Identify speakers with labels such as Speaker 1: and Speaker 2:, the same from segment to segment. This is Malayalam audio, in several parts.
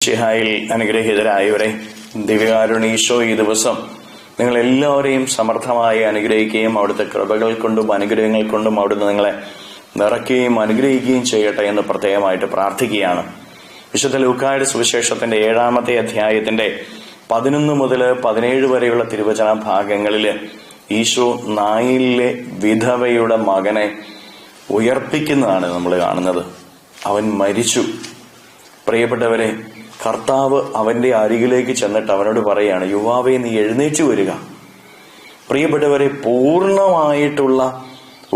Speaker 1: മിശിഹായിൽ അനുഗ്രഹീതരായവരെ, ദിവ്യകാരുണ്യ ഈ ദിവസം നിങ്ങളെല്ലാവരെയും സമർത്ഥമായി അനുഗ്രഹിക്കുകയും അവിടുത്തെ കൃപകൾ കൊണ്ടും അനുഗ്രഹങ്ങൾ കൊണ്ടും അവിടുന്ന് നിങ്ങളെ നിറയ്ക്കുകയും അനുഗ്രഹിക്കുകയും ചെയ്യട്ടെ എന്ന് പ്രത്യേകമായിട്ട് പ്രാർത്ഥിക്കുകയാണ്. വിശുദ്ധ ലൂക്കായുടെ സുവിശേഷത്തിന്റെ 7-ാമത്തെ അധ്യായത്തിന്റെ 11 മുതൽ 17 വരെയുള്ള തിരുവചന ഭാഗങ്ങളിൽ ഈശോ നായിലെ വിധവയുടെ മകനെ ഉയർപ്പിക്കുന്നതാണ് നമ്മൾ കാണുന്നത്. അവൻ മരിച്ചു. പ്രിയപ്പെട്ടവരെ, കർത്താവ് അവന്റെ അരികിലേക്ക് ചെന്നിട്ട് അവനോട് പറയാണ്, യുവാവേ, നീ എഴുന്നേറ്റ് വരിക. പ്രിയപ്പെട്ടവരെ, പൂർണ്ണമായിട്ടുള്ള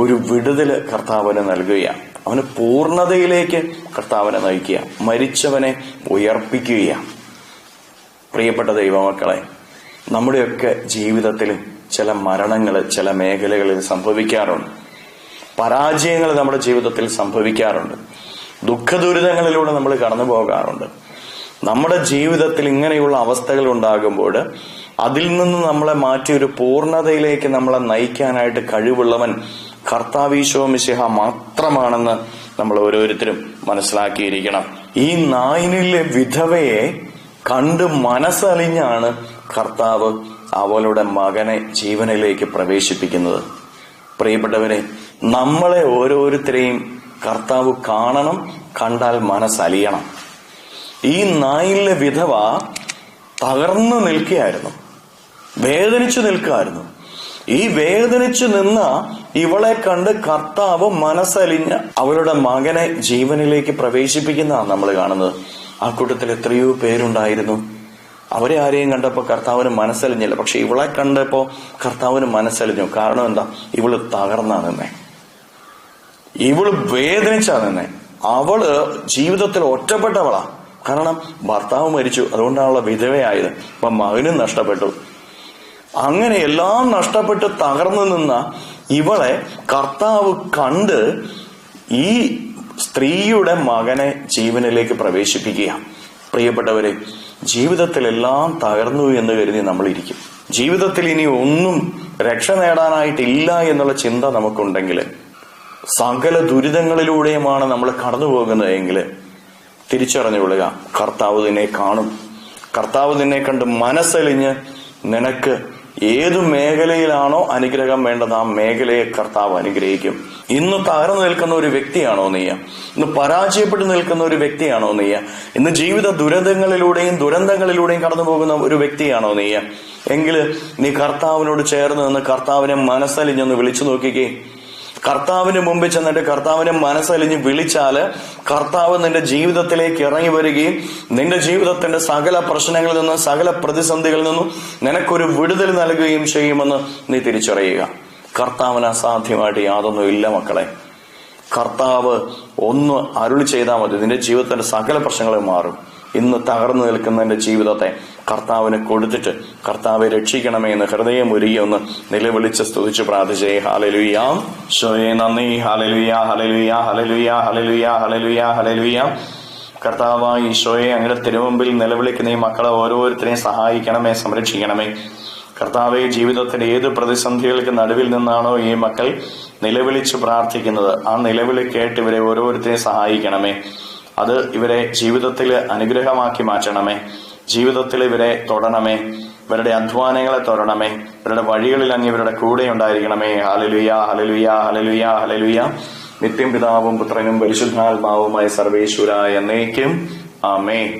Speaker 1: ഒരു വിടുതല് കർത്താവിന് നൽകുകയാണ്. അവന് പൂർണ്ണതയിലേക്ക് കർത്താവിനെ നയിക്കുക, മരിച്ചവനെ ഉയർപ്പിക്കുകയാണ്. പ്രിയപ്പെട്ട ദൈവമക്കളെ, നമ്മുടെയൊക്കെ ജീവിതത്തിൽ ചില മരണങ്ങൾ ചില മേഖലകളിൽ സംഭവിക്കാറുണ്ട്. പരാജയങ്ങൾ നമ്മുടെ ജീവിതത്തിൽ സംഭവിക്കാറുണ്ട്. ദുഃഖദുരിതങ്ങളിലൂടെ നമ്മൾ കടന്നു പോകാറുണ്ട്. നമ്മുടെ ജീവിതത്തിൽ ഇങ്ങനെയുള്ള അവസ്ഥകൾ ഉണ്ടാകുമ്പോൾ അതിൽ നിന്ന് നമ്മളെ മാറ്റി ഒരു പൂർണ്ണതയിലേക്ക് നമ്മളെ നയിക്കാനായിട്ട് കഴിവുള്ളവൻ കർത്താവീശോ മിശിഹ മാത്രമാണെന്ന് നമ്മൾ ഓരോരുത്തരും മനസ്സിലാക്കിയിരിക്കണം. ഈ നായിനിലെ വിധവയെ കണ്ട് മനസ്സലിഞ്ഞാണ് കർത്താവ് അവളുടെ മകനെ ജീവനിലേക്ക് പ്രവേശിപ്പിക്കുന്നത്. പ്രിയപ്പെട്ടവരെ, നമ്മളെ ഓരോരുത്തരെയും കർത്താവ് കാണണം, കണ്ടാൽ മനസ്സലിയണം. ഈ നായിലെ വിധവ തകർന്നു നിൽക്കുകയായിരുന്നു, വേദനിച്ചു നിൽക്കുകയായിരുന്നു. ഈ വേദനിച്ചു നിന്ന ഇവളെ കണ്ട് കർത്താവ് മനസ്സലിഞ്ഞ് അവളുടെ മകനെ ജീവനിലേക്ക് പ്രവേശിപ്പിക്കുന്നതാണ് നമ്മൾ കാണുന്നത്. ആ കൂട്ടത്തിൽ എത്രയോ പേരുണ്ടായിരുന്നു. അവരെ ആരെയും കണ്ടപ്പോ കർത്താവിന് മനസ്സലിഞ്ഞില്ല. പക്ഷെ ഇവളെ കണ്ടപ്പോ കർത്താവിന് മനസ്സലിഞ്ഞു. കാരണം എന്താ? ഇവള് തകർന്നാ നിന്നെ, ഇവള് വേദനിച്ചാ നിന്നെ. അവള് ജീവിതത്തിൽ ഒറ്റപ്പെട്ടവളാ. കാരണം ഭർത്താവ് മരിച്ചു, അതുകൊണ്ടാണുള്ള വിധവയായത്. അപ്പൊ മകനും നഷ്ടപ്പെട്ടു. അങ്ങനെ എല്ലാം നഷ്ടപ്പെട്ട് തകർന്നു നിന്ന ഇവളെ കർത്താവ് കണ്ട് ഈ സ്ത്രീയുടെ മകനെ ജീവനിലേക്ക് പ്രവേശിപ്പിക്കുക. പ്രിയപ്പെട്ടവരെ, ജീവിതത്തിലെല്ലാം തകർന്നു എന്ന് കരുതി നമ്മളിരിക്കും. ജീവിതത്തിൽ ഇനി ഒന്നും രക്ഷ നേടാനായിട്ടില്ല എന്നുള്ള ചിന്ത നമുക്കുണ്ടെങ്കിൽ, സകല ദുരിതങ്ങളിലൂടെയുമാണ് നമ്മൾ കടന്നു പോകുന്നതെങ്കിൽ തിരിച്ചറിഞ്ഞുകൊള്ളുക, കർത്താവ് നിന്നെ കാണും. കർത്താവ് നിന്നെ കണ്ട് മനസ്സലിഞ്ഞ് നിനക്ക് ഏതു മേഖലയിലാണോ അനുഗ്രഹം വേണ്ടത് ആ മേഖലയെ കർത്താവ് അനുഗ്രഹിക്കും. ഇന്ന് തകർന്നു നിൽക്കുന്ന ഒരു വ്യക്തിയാണോ നീ? ഇന്ന് പരാജയപ്പെട്ടു നിൽക്കുന്ന ഒരു വ്യക്തിയാണോ നീ? ഇന്ന് ജീവിത ദുരിതങ്ങളിലൂടെയും ദുരന്തങ്ങളിലൂടെയും കടന്നു പോകുന്ന ഒരു വ്യക്തിയാണോ നീ? എങ്കിൽ നീ കർത്താവിനോട് ചേർന്ന് നിന്ന് കർത്താവിനെ മനസ്സലിഞ്ഞൊന്ന് വിളിച്ചു നോക്കിക്കേ. കർത്താവിന് മുമ്പിൽ ചെന്നിട്ട് കർത്താവിനെ മനസ്സലിഞ്ഞ് വിളിച്ചാല് കർത്താവ് നിന്റെ ജീവിതത്തിലേക്ക് ഇറങ്ങി വരികയും നിന്റെ ജീവിതത്തിന്റെ സകല പ്രശ്നങ്ങളിൽ നിന്നും സകല പ്രതിസന്ധികളിൽ നിന്നും നിനക്കൊരു വിടുതൽ നൽകുകയും ചെയ്യുമെന്ന് നീ തിരിച്ചറിയുക. കർത്താവിന് അസാധ്യമായിട്ട് യാതൊന്നും ഇല്ല മക്കളെ. കർത്താവ് ഒന്ന് അരുളി ചെയ്താൽ മതി, നിന്റെ ജീവിതത്തിന്റെ സകല പ്രശ്നങ്ങളും മാറും. ഇന്ന് തകർന്നു നിൽക്കുന്ന എന്റെ ജീവിതത്തെ കർത്താവിന് കൊടുത്തിട്ട് കർത്താവെ രക്ഷിക്കണമേ എന്ന് ഹൃദയം ഉരുകി ഒന്ന് നിലവിളിച്ച് സ്തുതിച്ച് പ്രാർത്ഥിച്ചേ. ഹല്ലേലൂയ, ഈശോയെ നന്ദി. Hallelujah, hallelujah, hallelujah, hallelujah, hallelujah, hallelujah. കർത്താവായ ഈശോയെ, അങ്ങയുടെ തിരുമുമ്പിൽ നിലവിളിക്കുന്ന ഈ മക്കളെ ഓരോരുത്തരെയും സഹായിക്കണമേ, സംരക്ഷിക്കണമേ. കർത്താവെ, ജീവിതത്തിന്റെ ഏത് പ്രതിസന്ധികൾക്ക് നടുവിൽ നിന്നാണോ ഈ മക്കൾ നിലവിളിച്ച് പ്രാർത്ഥിക്കുന്നത്, ആ നിലവിളി കേട്ട് ഇവരെ ഓരോരുത്തരെയും സഹായിക്കണമേ. അത് ഇവരെ ജീവിതത്തിൽ അനുഗ്രഹമാക്കി മാറ്റണമേ. ജീവിതത്തിൽ ഇവരെ തൊടണമേ. ഇവരുടെ അധ്വാനങ്ങളെ തൊടണമേ. ഇവരുടെ വഴികളിൽ അങ്ങ് ഇവരുടെ കൂടെ ഉണ്ടായിരിക്കണമേ. Hallelujah, hallelujah, hallelujah, hallelujah. നിത്യം പിതാവും പുത്രനും പരിശുദ്ധാത്മാവുമായ സർവേശ്വരായ എന്നേക്കും ആമേൻ.